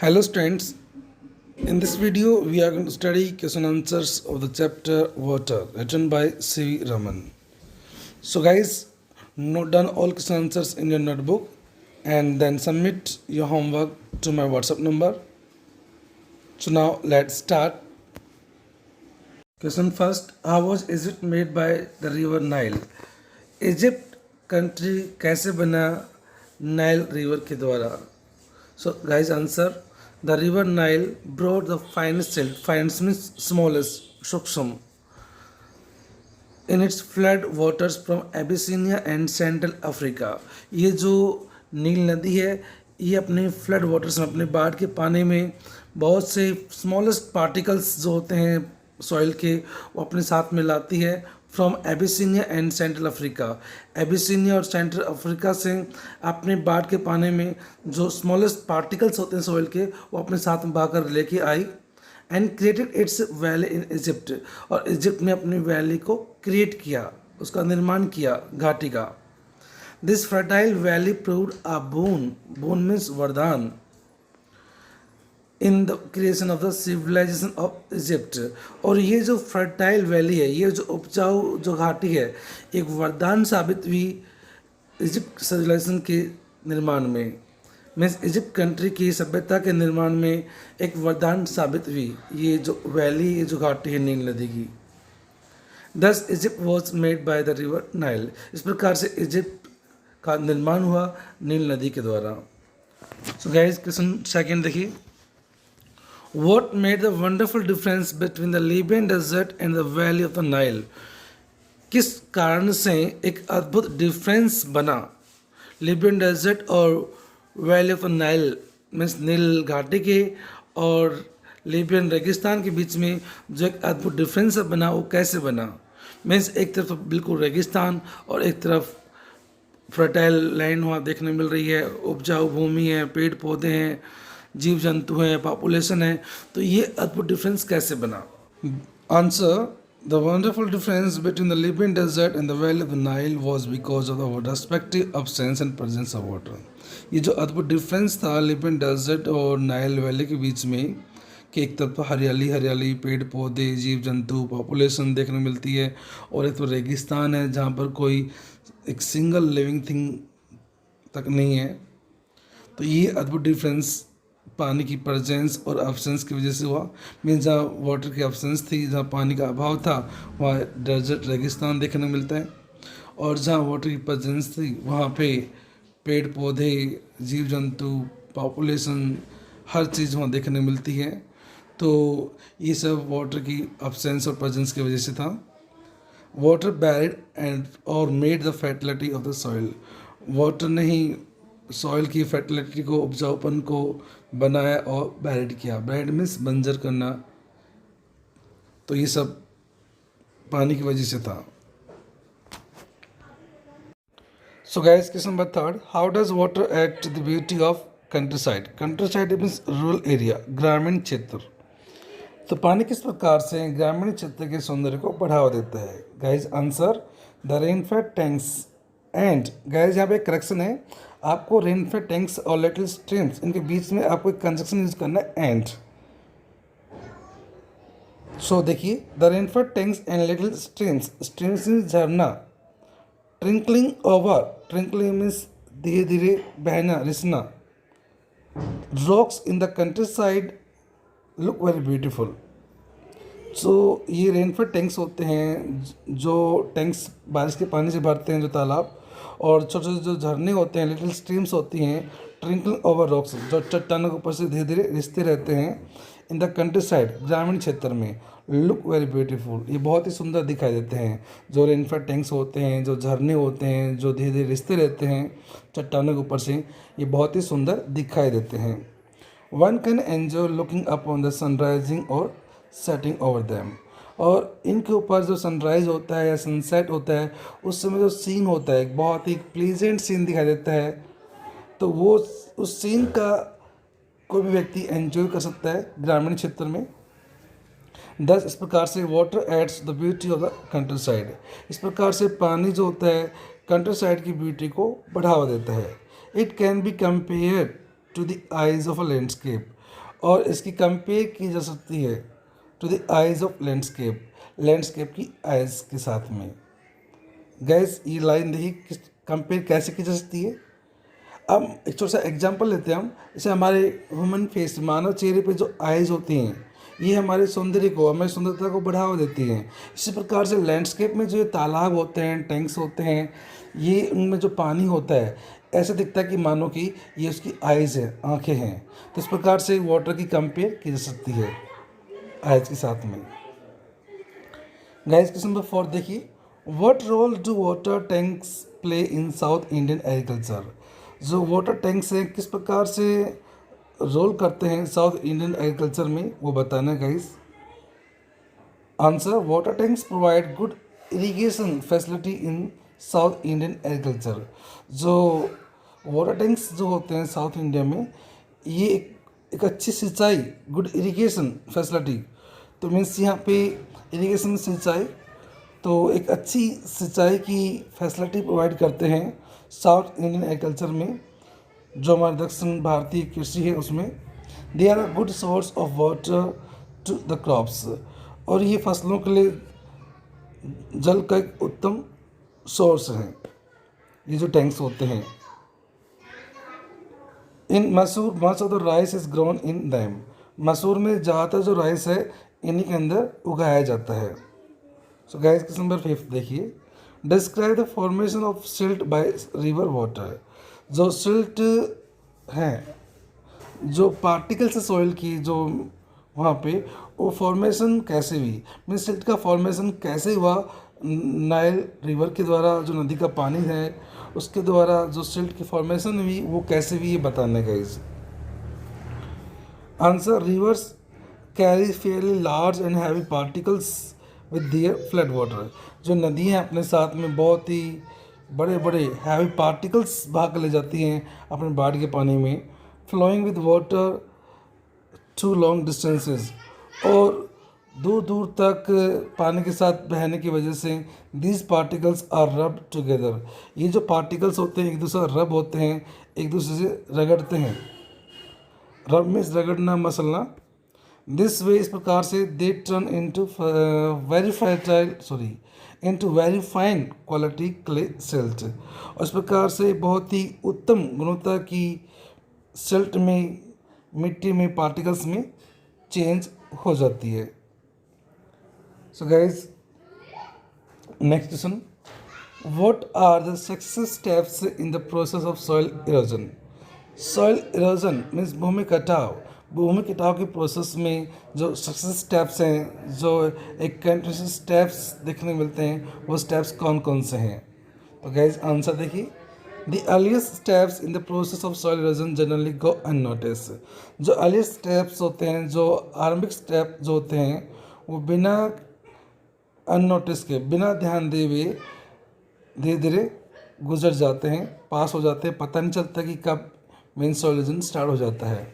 Hello students, in this video we are going to study question answers of the chapter Water written by C. Raman. So guys, note down all question answers in your notebook and then submit your homework to my WhatsApp number. So now let's start. Question first, how was Egypt made by the river Nile? Egypt country कैसे बना Nile river के द्वारा? So guys answer, the river Nile brought the finest silt, finest means smallest, suksham, in its flood waters from Abyssinia and Central Africa. ये जो नील नदी है ये अपने फ्लड वाटर्स में अपने बाढ़ के पानी में बहुत से स्मॉलेस्ट पार्टिकल्स जो होते हैं सॉइल के वो अपने साथ में लाती है from Abyssinia and central Africa. Abyssinia और सेंट्रल अफ्रीका से अपने बाढ़ के पानी में जो स्मॉलेस्ट पार्टिकल्स होते हैं सॉइल के वो अपने साथ में बहाकर लेके आई and created its valley in Egypt, और इजिप्ट ने अपनी वैली को क्रिएट किया, उसका निर्माण किया घाटी का। This fertile valley proved a boon, boon means वरदान, in the creation of the civilization of Egypt. और ये जो फर्टाइल वैली है, ये जो उपजाऊ जो घाटी है, एक वरदान साबित हुई इजिप्ट सिविलाइजेशन के निर्माण में, मीन्स इजिप्ट कंट्री की सभ्यता के निर्माण में एक वरदान साबित हुई ये जो वैली, ये जो घाटी है नील नदी की। दस Egypt was made by the river Nile, इस प्रकार से इजिप्ट का निर्माण हुआ नील नदी के द्वारा। सो गाइस क्वेश्चन सेकंड देखिए, What made the wonderful difference between the Libyan desert and the valley of the Nile? किस कारण से एक अद्भुत डिफरेंस बना लिबियन डेजर्ट और वैली ऑफ नाइल मीन्स नील घाटी के और लिबियन रेगिस्तान के बीच में जो एक अद्भुत डिफरेंस बना वो कैसे बना? मीन्स एक तरफ तो बिल्कुल रेगिस्तान और एक तरफ फर्टाइल लैंड वहाँ देखने मिल रही है, उपजाऊ भूमि है, पेड़ पौधे हैं, जीव जंतु हैं, पॉपुलेशन है, तो ये अद्भुत डिफरेंस कैसे बना? Answer, the wonderful difference between the Libyan desert and the valley of the Nile was because of the respective absence and presence of water. ये जो अद्भुत डिफरेंस था लिबियन डेजर्ट और नाइल वैली के बीच में कि एक तरफ हरियाली हरियाली, पेड़ पौधे, जीव जंतु, पॉपुलेशन देखने मिलती है, और एक तो रेगिस्तान है जहाँ पर कोई एक सिंगल लिविंग थिंग तक नहीं है। तो ये अद्भुत डिफरेंस पानी की प्रेजेंस और एब्सेंस की वजह से हुआ। मीन्स जहाँ वाटर की एब्सेंस थी, जहाँ पानी का अभाव था, वहाँ डेजर्ट रेगिस्तान देखने को मिलता है, और जहाँ वाटर की प्रेजेंस थी वहाँ पे पेड़ पौधे, जीव जंतु, पॉपुलेशन, हर चीज़ वहाँ देखने मिलती है। तो ये सब वाटर की एब्सेंस और प्रेजेंस की वजह से था। वाटर बैरिड एंड और made the fertility of the soil, water ने ही सॉइल की फर्टिलिटी को, उपजाऊपन को बनाया और बैरिड किया। बैरिड मीन्स बंजर करना, तो ये सब पानी की वजह से था। So guys question number third, how does water add to the beauty of countryside? Countryside means rural area, ग्रामीण क्षेत्र। तो पानी किस प्रकार से ग्रामीण क्षेत्र के सौंदर्य को बढ़ावा देता है? Guys answer, the rainfed tanks and, guys यहाँ पे एक करेक्शन है, आपको रेनफेड टैंक्स और लिटिल स्ट्रीम्स इनके बीच में आपको एक कंजक्शन यूज करना है एंड। सो देखिए, the rainfed tanks and little streams, streams means झरना, ट्रिंकलिंग ओवर, ट्रिंकलिंग मीन्स धीरे धीरे बहना, रिसना, rocks in the country side look very beautiful. So ये रेनफेड टैंक्स होते हैं, जो टैंक्स बारिश के पानी से भरते हैं, जो तालाब, और छोटे छोटे जो झरने होते हैं, लिटिल स्ट्रीम्स होती हैं, ट्रिंकलिंग ओवर रॉक्स, जो चट्टानों के ऊपर से धीरे धीरे रिसते रहते हैं, इन द कंट्री साइड, ग्रामीण क्षेत्र में, लुक वेरी ब्यूटीफुल, ये बहुत ही सुंदर दिखाई देते हैं। जो रेनफेड टैंक्स होते हैं, जो झरने होते हैं, जो धीरे धीरे रिसते रहते हैं चट्टानों के ऊपर से, ये बहुत ही सुंदर दिखाई देते हैं। One can enjoy looking up on the sunrising और सेटिंग ओवर दैम, और इनके ऊपर जो सनराइज होता है या सनसेट होता है उस समय जो सीन होता है, एक बहुत ही प्लीजेंट सीन दिखाई देता है, तो वो उस सीन का कोई भी व्यक्ति एंजॉय कर सकता है ग्रामीण क्षेत्र में। दस, इस प्रकार से water aids the beauty of the country side, इस प्रकार से पानी जो होता है कंट्री साइड की ब्यूटी को बढ़ावा देता है। It can be compared to the eyes of a landscape, और इसकी कंपेयर की जा सकती है to the eyes of landscape, landscape की आइज के साथ में। गैस ये लाइन देखिए किस कंपेयर कैसे की जा सकती है। अब एक छोटा सा एग्जांपल लेते हैं हम, जैसे हमारे ह्यूमन फेस, मानव चेहरे पे जो आइज होती हैं ये हमारे सौंदर्य को, हमारी सुंदरता को बढ़ावा देती हैं। इसी प्रकार से लैंडस्केप में जो ये तालाब होते हैं, टैंक्स होते हैं, ये उनमें जो पानी होता है ऐसे दिखता है कि मानो कि ये उसकी आइज़ है, आँखें हैं। तो इस प्रकार से वाटर की कंपेयर की जा सकती है आइज के साथ में। गाइस क्वेश्चन नंबर 4 देखिए, what role do water tanks play in South Indian agriculture. जो वाटर टैंक्स हैं किस प्रकार से रोल करते हैं साउथ इंडियन एग्रीकल्चर में, वो बताना guys. Answer, water tanks provide good irrigation facility in South Indian agriculture. जो वाटर टैंक्स जो होते हैं साउथ इंडिया में, ये एक अच्छी सिंचाई, गुड इरिगेशन फैसिलिटी, तो मीन्स यहाँ पे इरिगेशन सिंचाई, तो एक अच्छी सिंचाई की फैसिलिटी प्रोवाइड करते हैं साउथ इंडियन एग्रीकल्चर में, जो हमारे दक्षिण भारतीय कृषि है उसमें। They are a good source of water to the crops, और ये फसलों के लिए जल का एक उत्तम सोर्स है ये जो टैंक्स होते हैं। इन मसूर much of the rice is grown in them, मसूर में ज़्यादातर जो राइस है इन्हीं के अंदर उगाया जाता है। सो गाइस क्वेश्चन नंबर 5 देखिए, describe the formation of silt by river water. जो सिल्ट हैं, जो पार्टिकल्स है सॉइल की जो वहाँ पे, वो फॉर्मेशन कैसे हुई, मीन्स सिल्ट का फॉर्मेशन कैसे हुआ नाइल रिवर के द्वारा, जो नदी का पानी है उसके द्वारा जो सिल्ट की फॉर्मेशन हुई वो कैसे हुई, ये बताने का इस answer. Rivers carry fairly large and heavy particles with their flood water. जो नदियाँ अपने साथ में बहुत ही बड़े बड़े हैवी पार्टिकल्स बहा कर ले जाती हैं अपने बाढ़ के पानी में, flowing with water to long distances, और दूर दूर तक पानी के साथ बहने की वजह से दीज पार्टिकल्स आर रब टुगेदर। ये जो पार्टिकल्स होते हैं एक दूसरे रब होते हैं, एक दूसरे से रगड़ते हैं। रब मीन्स रगड़ना, मसलना। दिस वे, इस प्रकार से, they turn into very fertile into very fine quality clay silt, और इस प्रकार से बहुत ही उत्तम गुणवत्ता की सिल्ट में, मिट्टी में, पार्टिकल्स में चेंज हो जाती है। So guys next question, what are the success steps in the process of soil erosion. Soil erosion means भूमि कटाव, भूमि कटाव के प्रोसेस में जो सक्सेस स्टेप्स हैं, जो एक कंटिन्यूस स्टेप्स देखने मिलते हैं, वो स्टेप्स कौन कौन से हैं। तो गाइज आंसर देखिए, the earliest steps in the process of soil erosion generally go unnoticed. जो अर्लीस्ट स्टेप्स होते हैं, जो आरंभिक स्टेप जो होते हैं, वो बिना अननोटिस के, बिना ध्यान दिए हुए धीरे धीरे गुजर जाते हैं, पास हो जाते हैं, पता नहीं चलता कि कब मेन सॉइल इरोजन स्टार्ट हो जाता है।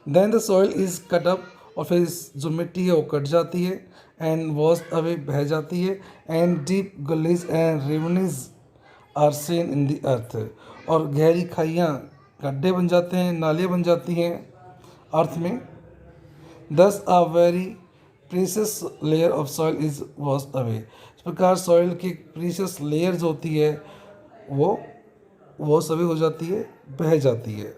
Then the soil is cut up, और फिर जो मिट्टी है वो कट जाती है, एंड वॉश अवे, बह जाती है, and deep gullies and ravines are seen in the earth, और गहरी खाइयाँ, गड्ढे बन जाते हैं, नालियाँ बन जाती हैं अर्थ में। Thus a very precious layer of soil is wash away, इस प्रकार सॉइल की प्रीशियस लेयर जो होती है वो वॉश अवे हो जाती है, बह जाती है।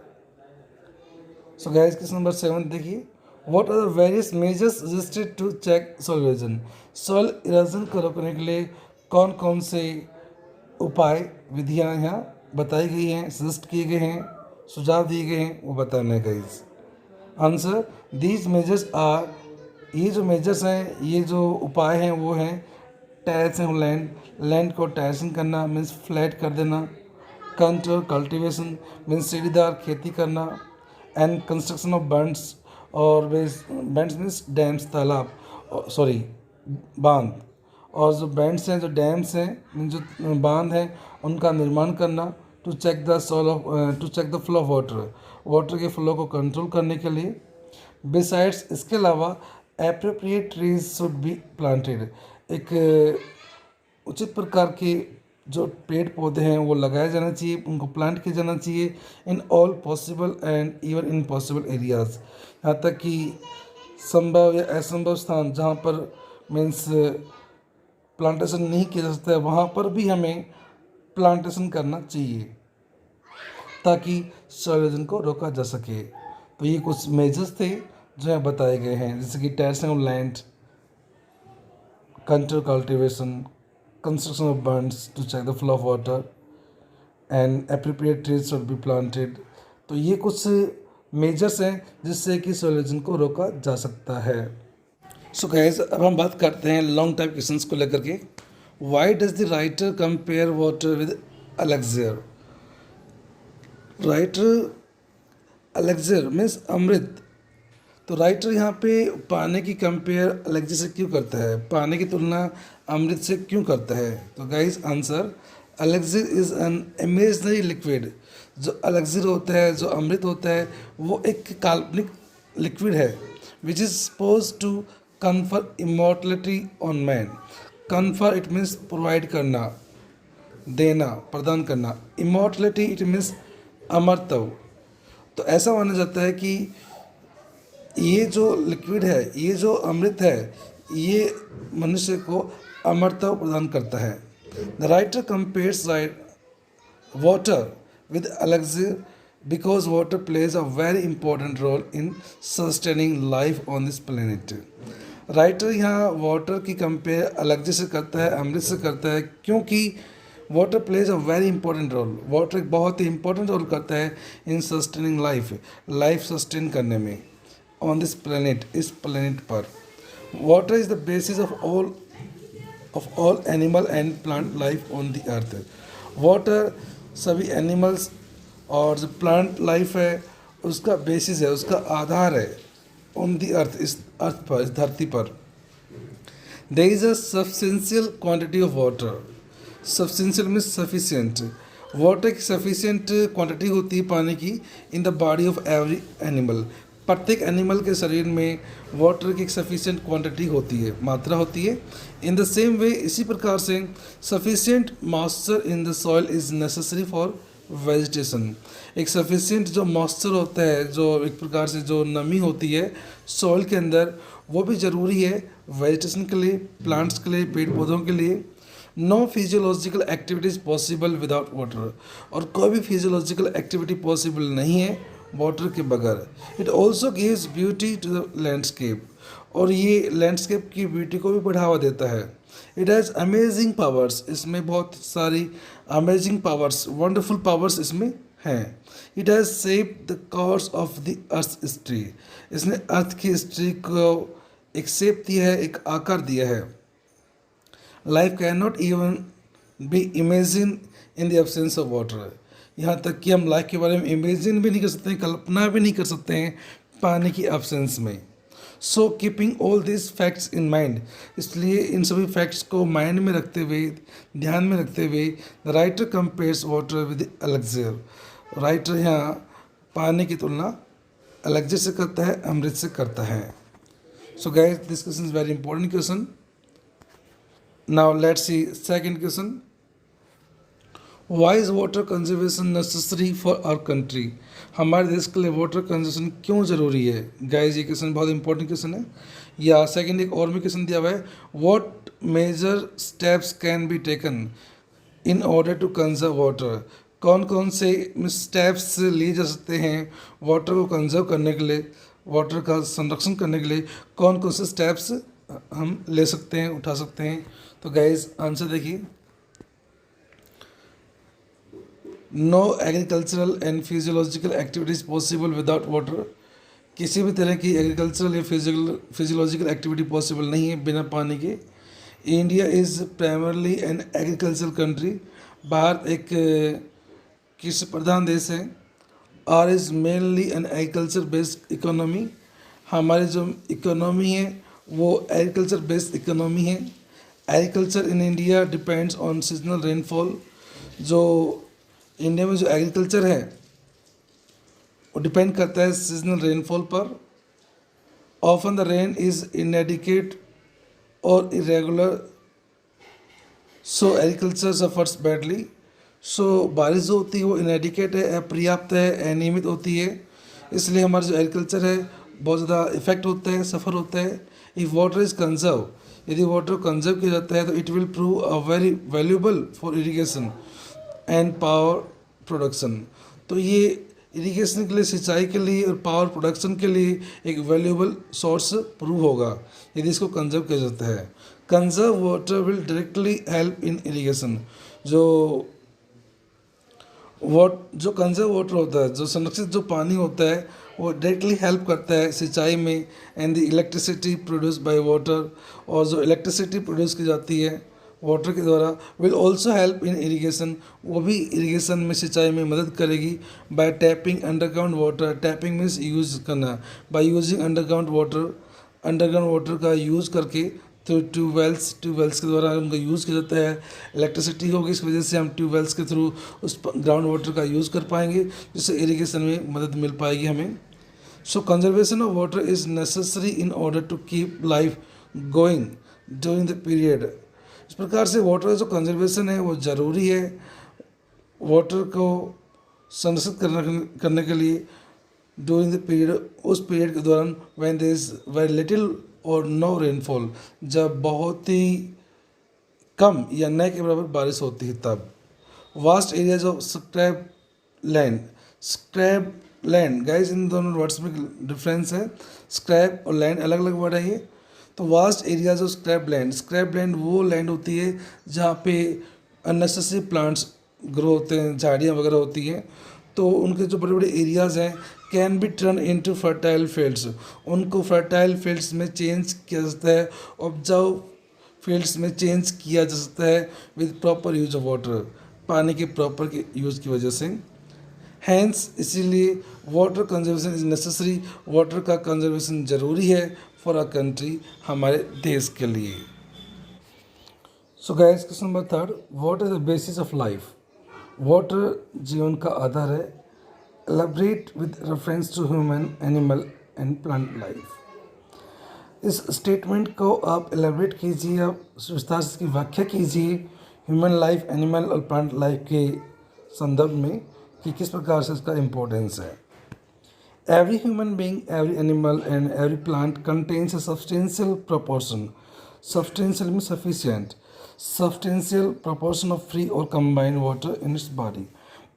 सो गाइस क्वेश्चन नंबर 7 देखिए, what are the various measures suggested to check soil erosion. Soil erosion को रोकने के लिए कौन कौन से उपाय, विधियाँ यहाँ बताई गई हैं, सजेस्ट किए गए हैं, सुझाव दिए गए हैं, वो बताना है guys. Answer, these measures are, ये जो मेजर्स हैं, ये जो उपाय हैं वो हैं, टेरेसिंग लैंड, लैंड को टेरेसिंग करना मीन्स फ्लैट कर देना, कंट्रोल कल्टीवेशन मीन्स सीढ़ीदार खेती करना, एंड कंस्ट्रक्शन ऑफ बंड्स, और बंड्स मीन्स डैम्स, तालाब, बांध, और जो बैंड्स हैं, जो डैम्स हैं, जो बांध हैं, उनका निर्माण करना, to check the flow of water, water के फ्लो को कंट्रोल करने के लिए। बिसाइड्स, इसके अलावा appropriate trees should be planted, एक उचित प्रकार के जो पेड़ पौधे हैं वो लगाए जाना चाहिए, उनको प्लांट किया जाना चाहिए in all possible and even impossible areas. यहाँ तक कि संभव या असंभव स्थान जहाँ पर मीन्स प्लांटेशन नहीं किया जा सकता है, वहाँ पर भी हमें प्लांटेशन करना चाहिए ताकि सॉइल इरोजन को रोका जा सके। तो ये कुछ मेजर्स थे जो यहाँ बताए गए हैं, जैसे कि terracing of land, control cultivation, construction of bunds to check the flow of water and appropriate trees should be planted. तो ये कुछ मेजर्स हैं जिससे कि सॉइल इरोजन को रोका जा सकता है। सो गाइस, अब हम बात करते हैं लॉन्ग टाइप क्वेश्चंस को लेकर के। Why does the writer compare water with elixir? Writer elixir means अमृत। तो राइटर यहाँ पे पानी की कंपेयर एलेक्सियर से क्यों करता है, पानी की तुलना अमृत से क्यों करता है? तो guys answer, elixir is an imaginary liquid. जो एलेक्सियर होता है, जो अमृत होता है, वो एक काल्पनिक लिक्विड है which is suppose to confer immortality on man. Confer it means provide करना, देना, प्रदान करना। इमॉर्टलिटी इट मीन्स अमरत्व। तो ऐसा माना जाता है कि ये जो लिक्विड है, ये जो अमृत है, ये मनुष्य को अमरत्व प्रदान करता है। The writer compares water with elixir because water plays a very important role in sustaining life on this planet. Writer यहाँ वाटर की कंपेयर एलेक्सिर से करता है, अमृत से करता है, क्योंकि water plays a very important role. Water एक बहुत ही इंपॉर्टेंट रोल करता है इन सस्टेनिंग लाइफ सस्टेन करने में ऑन दिस प्लेनेट, इस प्लेनेट पर। Water is the basis of all animal and plant life on the earth. Water सभी एनिमल्स और जो प्लांट लाइफ है उसका बेसिस है, उसका आधार है ऑन द अर्थ, इस अर्थ पर, इस धरती पर। There is a sufficiential quantity of water. Sufficiential means sufficient. Water की सफिशिएंट क्वांटिटी होती है पानी की in the body of every animal. प्रत्येक एनिमल के शरीर में वाटर की एक सफिशिएंट क्वांटिटी होती है, मात्रा होती है। इन द सेम वे, इसी प्रकार से sufficient moisture in the soil is necessary for vegetation. एक सफिशिएंट जो मॉइस्चर होता है, जो एक प्रकार से जो नमी होती है सॉइल के अंदर, वो भी ज़रूरी है वेजिटेशन के लिए, प्लांट्स के लिए, पेड़ पौधों के लिए। No physiological activities possible without water. और कोई भी फिजियोलॉजिकल एक्टिविटी पॉसिबल नहीं है वाटर के बगैर। It also gives beauty to the landscape. और ये लैंडस्केप की ब्यूटी को भी बढ़ावा देता है। It has amazing powers. इसमें बहुत सारी अमेजिंग पावर्स, वंडरफुल पावर्स इसमें हैं। It has shaped the course of the earth history. इसने अर्थ की हिस्ट्री को एक शेप दिया है, एक आकार दिया है। Life can not even be imagine in the absence of water. यहाँ तक कि हम लाइफ के बारे में इमेजिन भी नहीं कर सकते हैं, कल्पना भी नहीं कर सकते हैं पानी की एब्सेंस में। So keeping all this facts in mind, इसलिए इन सभी फैक्ट्स को माइंड में रखते हुए, ध्यान में रखते हुए, the writer compares water with elixir. Writer यहाँ पानी की तुलना एलेक्सियर से करता है, अमृत से करता है। So guys, this question is very important question. Now let's see second question. Why is water conservation necessary for our country? हमारे देश के लिए वाटर कंजर्वेशन क्यों ज़रूरी है? गाइस, ये क्वेश्चन बहुत इंपॉर्टेंट क्वेश्चन है। या सेकंड एक और भी क्वेश्चन दिया हुआ है, what major steps can be taken in order to conserve water? कौन कौन से स्टेप्स लिए जा सकते हैं वाटर को कंजर्व करने के लिए, वाटर का संरक्षण करने के लिए? कौन कौन से स्टेप्स हम ले सकते हैं, उठा सकते हैं? तो गाइस आंसर देखिए। No agricultural and physiological activities possible without water. किसी भी तरह की एग्रीकल्चरल या फिजियोलॉजिकल एक्टिविटी पॉसिबल नहीं है बिना पानी के। India is primarily an agricultural country. भारत एक कृषि प्रधान देश है। और is mainly an agriculture based economy. हमारी जो इकोनॉमी है वो एग्रीकल्चर बेस्ड इकोनॉमी है। Agriculture in India depends on seasonal rainfall. जो इंडिया में जो एग्रीकल्चर है वो डिपेंड करता है सीजनल रेनफॉल पर। Often the rain is inadequate और irregular, so agriculture suffers badly. So बारिश जो होती है वो इनएडिकेट है, अपर्याप्त है, अनियमित होती है, इसलिए हमारा जो एग्रीकल्चर है बहुत ज़्यादा इफेक्ट होता है, सफ़र होता है। इफ़ वाटर इज़ कंजर्व, यदि वाटर कंजर्व किया जाता है तो it will prove a very valuable for irrigation and power production. तो ये इरिगेशन के लिए, सिंचाई के लिए और पावर प्रोडक्शन के लिए एक वैल्यूबल सोर्स प्रूव होगा यदि इसको कंजर्व किया जाता है। Conserve water will directly help in irrigation. जो जो कंजर्व वाटर होता है, जो संरक्षित जो पानी होता है, वो डायरेक्टली हेल्प करता है सिंचाई में। And the electricity produce by water, और जो इलेक्ट्रिसिटी प्रोड्यूस की जाती है वाटर के द्वारा, will also help in irrigation, वो भी इरिगेशन में, सिंचाई में मदद करेगी। By tapping underground water, tapping means use करना, by using underground water, underground water का यूज़ करके, थ्रू ट्यूबवेल्स, ट्यूबवेल्स के द्वारा उनका यूज़ किया जाता है। इलेक्ट्रिसिटी होगी, इस वजह से हम ट्यूबवेल्स के थ्रू उस ग्राउंड वाटर का यूज़ कर पाएंगे, जिससे इरिगेशन में मदद मिल पाएगी हमें। So conservation of water is necessary in order to keep life going during the period. इस प्रकार से वाटर जो कंजर्वेशन है वो ज़रूरी है वाटर को संरक्षित करने के लिए ड्यूरिंग द पीरियड, उस पीरियड के दौरान when there is very little और नो रेनफॉल, जब बहुत ही कम या न के बराबर बारिश होती है तब। Vast areas of scrap land, scrap land guys, इन दोनों वर्ड्स में डिफरेंस है। स्क्रैप और लैंड अलग अलग वर्ड है ये। तो vast areas of scrap land वो लैंड होती है जहाँ पे अननेसेसरी प्लांट्स ग्रो होते हैं, झाड़ियाँ वगैरह होती हैं, तो उनके जो बड़े बड़े एरियाज़ हैं can be turn into fertile fields, उनको फर्टाइल फील्ड्स में चेंज किया जाता है, उपजाऊ फील्ड्स में चेंज किया जा सकता है with proper use of water, पानी के प्रॉपर यूज़ की वजह से। हैंस इसीलिए water conservation is necessary, water का कंजर्वेशन ज़रूरी है फॉर अ कंट्री, हमारे देश के लिए। So guys, question number 3, what is the basis of life. Water जीवन का आधार है। Elaborate with reference to human, animal and plant life. इस स्टेटमेंट को आप एलैबोरेट कीजिए, आप विस्तार से इसकी व्याख्या कीजिए ह्यूमन लाइफ, एनिमल और प्लांट लाइफ के संदर्भ में कि किस प्रकार से इसका इम्पोर्टेंस है। Every human being, every animal and every plant contains a substantial proportion, substantial mean sufficient, substantial proportion of free और combined water in its body.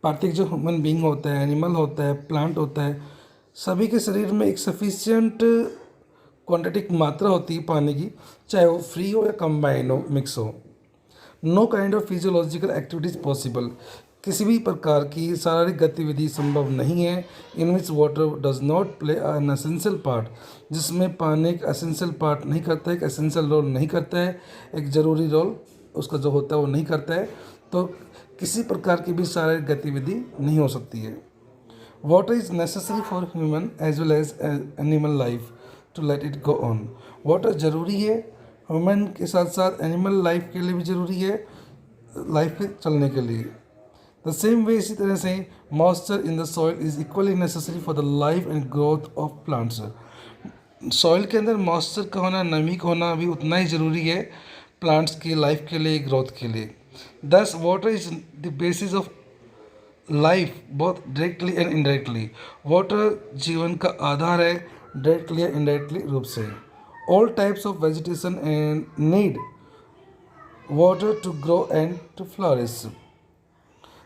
प्रत्येक जो ह्यूमन बीइंग होता है, एनिमल होता है, प्लांट होता है, सभी के शरीर में एक सफिशिएंट क्वांटिटी मात्रा होती है पानी की, चाहे वो फ्री हो या कंबाइंड हो, मिक्स हो। No kind of physiological activities possible, किसी भी प्रकार की शारीरिक गतिविधि संभव नहीं है in which water does not play an essential part, जिसमें पानी एक एसेंशियल पार्ट नहीं करता है, एक एसेंशियल रोल नहीं करता है, एक ज़रूरी रोल उसका जो होता है वो नहीं करता है, तो किसी प्रकार की भी शारीरिक गतिविधि नहीं हो सकती है। Water is necessary for human as well as animal life to let it go on. Water ज़रूरी है ह्यूमन के साथ साथ एनिमल लाइफ के लिए भी ज़रूरी है, लाइफ के चलने के लिए। द सेम वे, इसी तरह से moisture in the soil is equally necessary for the life and growth of plants. Soil के अंदर मॉइस्चर का होना, नमी का होना भी उतना ही ज़रूरी है प्लांट्स की लाइफ के लिए, ग्रोथ के लिए। Thus water is the basis of life both directly and indirectly. Water जीवन का आधार है डायरेक्टली या इनडायरेक्टली रूप से। All types of vegetation and need water to grow and to flourish.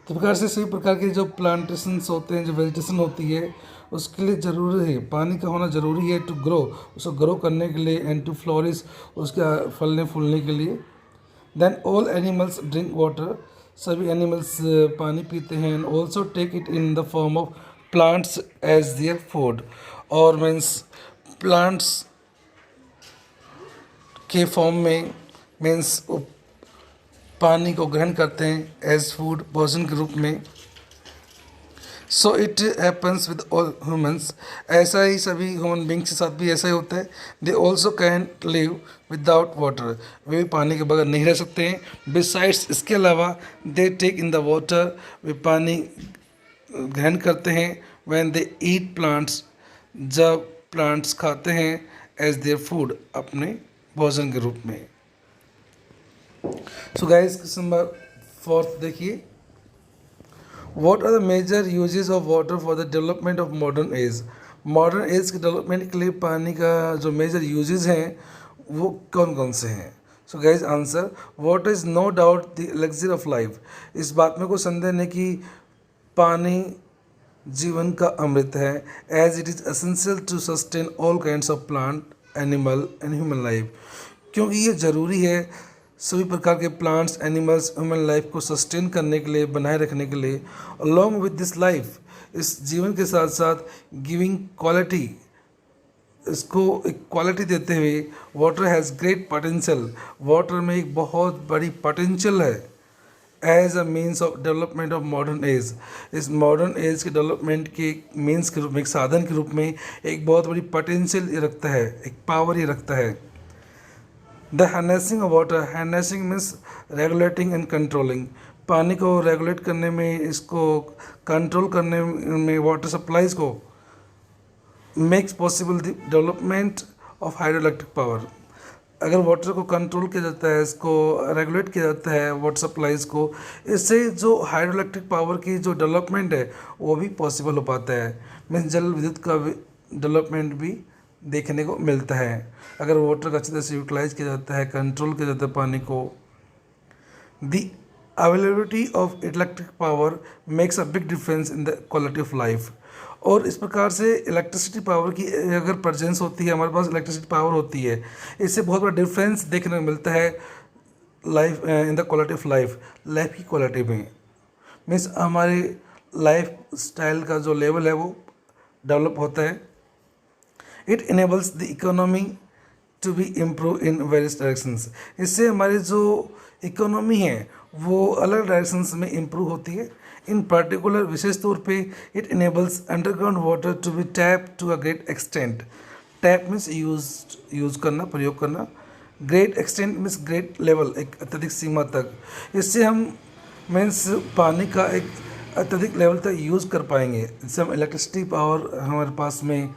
तो प्रकार से सभी प्रकार के जो प्लांटेशंस होते हैं, जो वेजिटेशन होती है, उसके लिए ज़रूरी है पानी का होना ज़रूरी है टू ग्रो, उसको ग्रो करने के लिए, एंड टू फ्लॉरिश, उसका फलने फूलने के लिए। Then all animals drink water, सभी एनिमल्स पानी पीते हैं, and also take it in the form of plants as their food, और मीन्स प्लांट्स के फॉर्म में मीन्स पानी को ग्रहण करते हैं एज फूड, भोजन के रूप में। So it happens with all humans, ऐसा ही सभी ह्यूमन बींग्स के साथ भी ऐसा ही होता है। They also can live without water, वे भी पानी के बगैर नहीं रह सकते हैं। बिसाइड्स, इसके अलावा, they take in the water, वे पानी ग्रहण करते हैं। व्हेन दे ईट प्लांट्स, जब प्लांट्स खाते हैं, एज देयर फूड, अपने भोजन के रूप में। सो गाइस क्वेश्चन नंबर 4 देखिए, what are the major uses of water for the development of modern age. Modern age के डेवलपमेंट के लिए पानी का जो मेजर यूजेस हैं वो कौन कौन से हैं। So guys answer, water is no doubt the elixir of life. इस बात में कोई संदेह नहीं कि पानी जीवन का अमृत है, as it is essential to sustain all kinds of plant, animal and human life. क्योंकि ये ज़रूरी है सभी प्रकार के प्लांट्स, एनिमल्स, ह्यूमन लाइफ को सस्टेन करने के लिए, बनाए रखने के लिए। अलॉन्ग विद दिस लाइफ, इस जीवन के साथ साथ गिविंग क्वालिटी, इसको एक क्वालिटी देते हुए, water has great potential. Water में एक बहुत बड़ी पोटेंशियल है as a means of development of modern age. इस मॉडर्न एज के डेवलपमेंट के मीन्स के रूप में, एक साधन के रूप में एक बहुत बड़ी पोटेंशियल ये रखता है, एक पावर ये रखता है। The harnessing of water, harnessing means regulating and controlling. पानी को रेगुलेट करने में, इसको कंट्रोल करने में, वाटर सप्लाईज को makes possible the development of hydro electric power. अगर वाटर को कंट्रोल किया जाता है, इसको रेगुलेट किया जाता है वाटर सप्लाईज को, इससे जो हाइड्रो इलेक्ट्रिक पावर की जो डेवलपमेंट है वो भी पॉसिबल हो पाता है। मीन्स जल विद्युत का डेवलपमेंट भी देखने को मिलता है अगर वाटर का अच्छी तरह से यूटिलाइज किया जाता है, कंट्रोल किया जाता है पानी को। The availability of electric power makes a big difference in the quality of life. और इस प्रकार से इलेक्ट्रिसिटी पावर की अगर प्रेजेंस होती है, हमारे पास इलेक्ट्रिसिटी पावर होती है, इससे बहुत बड़ा डिफरेंस देखने को मिलता है life in the quality of life, life की क्वालिटी में। मीन्स हमारे लाइफ स्टाइल का जो लेवल है वो डेवलप होता है। It enables the economy to be improve in various directions. इससे हमारी जो इकोनॉमी है वो अलग डायरेक्शंस में इम्प्रूव होती है। इन पर्टिकुलर, विशेष तौर पे, it enables underground water to be tap to a great extent. Tap means use करना, प्रयोग करना। Great extent means great level, एक अत्यधिक सीमा तक। इससे हम मीन्स पानी का एक अत्यधिक लेवल तक यूज़ कर पाएंगे। इससे हम इलेक्ट्रिसिटी पावर हमारे पास में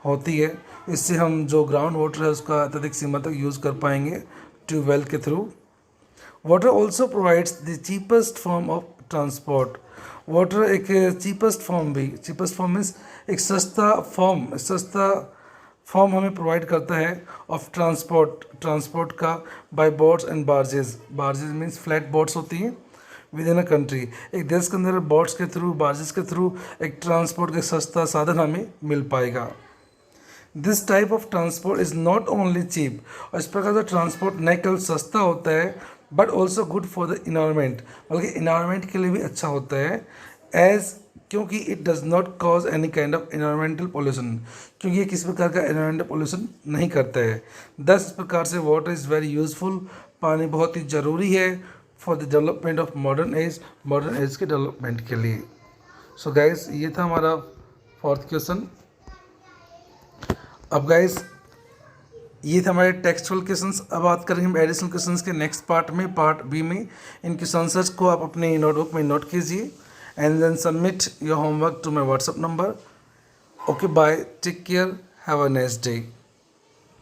होती है, इससे हम जो ग्राउंड वाटर है उसका अत्यधिक सीमा तक यूज़ कर पाएंगे ट्यूबवेल के through. Water also provides the cheapest form of transport. Water एक चीपेस्ट फॉर्म भी, चीपेस्ट फॉर्म मीन्स एक सस्ता फॉर्म हमें प्रोवाइड करता है ऑफ ट्रांसपोर्ट का, by boats and barges. Barges means flat boats होती हैं विद इन अ कंट्री। एक देश के अंदर बोट्स के थ्रू, बार्जेस के थ्रू एक ट्रांसपोर्ट का सस्ता साधन हमें मिल पाएगा। This type of transport is not only cheap. और इस प्रकार का ट्रांसपोर्ट न केवल सस्ता होता है but also good for the environment, बल्कि इन्वायरमेंट के लिए भी अच्छा होता है। क्योंकि it does not cause any kind of environmental pollution, क्योंकि ये किसी प्रकार का इन्वायरमेंटल पोल्यूशन नहीं करता है। इस प्रकार से वाटर इज़ वेरी यूजफुल। पानी बहुत ही ज़रूरी है for the development of modern age के डेवलपमेंट के लिए। सो गाइस, ये था हमारा 4th क्वेश्चन। अब गाइस, ये थे हमारे टेक्सचुअल क्वेश्चंस। अब बात करेंगे हम एडिशनल क्वेश्चंस के नेक्स्ट पार्ट में, पार्ट बी में। इन क्वेश्चंस को आप अपने नोटबुक में नोट कीजिए and then submit your homework to my WhatsApp number. Okay, bye, take care, have a nice day.